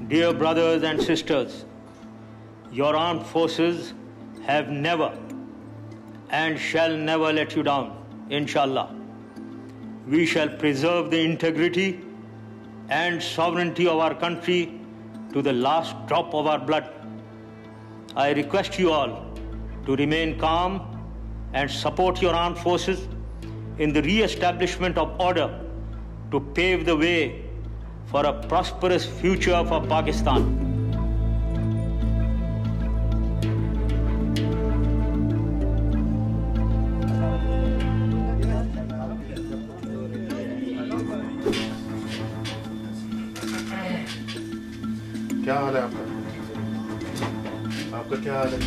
Dear brothers and sisters, your armed forces have never and shall never let you down, inshallah. We shall preserve the integrity and sovereignty of our country to the last drop of our blood. I request you all to remain calm and support your armed forces in the re-establishment of order to pave the way for a prosperous future for Pakistan. क्या हाल है आपका? आपका क्या हाल है?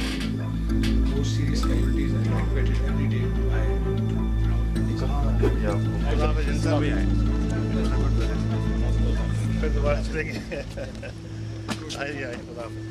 Most serious casualties are reported every day. कहाँ है आपको? खुदा पे जिंदा भी आए फिर दोबारा चलेंगे आइए खुदा पे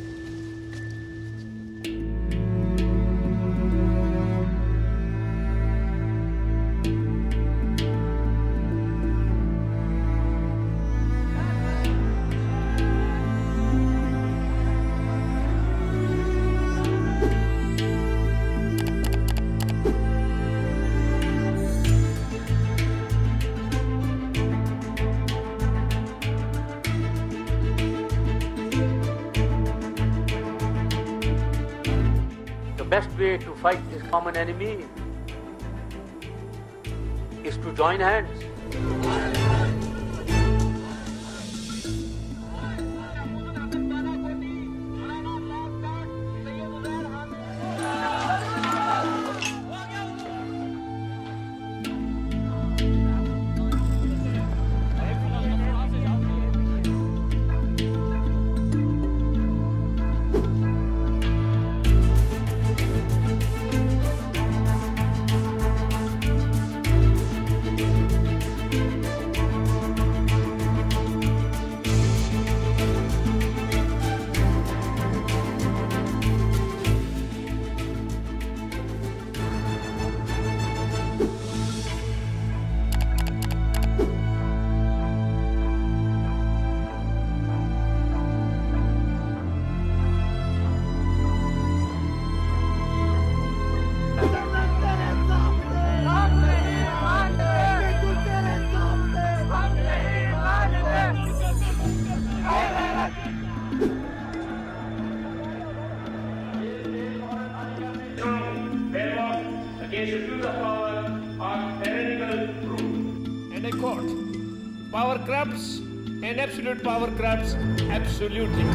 The best way to fight this common enemy is to join hands. And I quote, power corrupts and absolute power corrupts absolutely.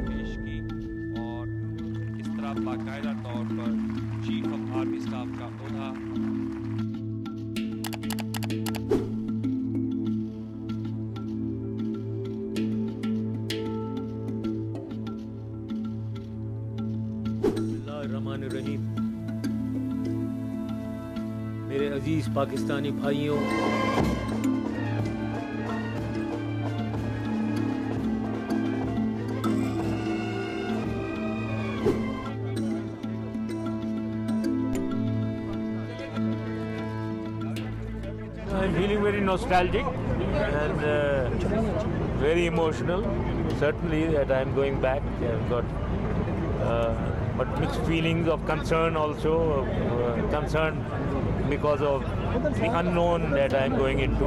पेश की और इस तरह बाकायदा तौर पर चीफ ऑफ आर्मी स्टाफ का ओहदा बिस्मिल्लाहिर्रहमानिर्रहीम। मेरे अजीज पाकिस्तानी भाइयों, I'm feeling very nostalgic and very emotional. Certainly that I'm going back. I've got but mixed feelings of concern also, concern because of the unknown that I'm going into.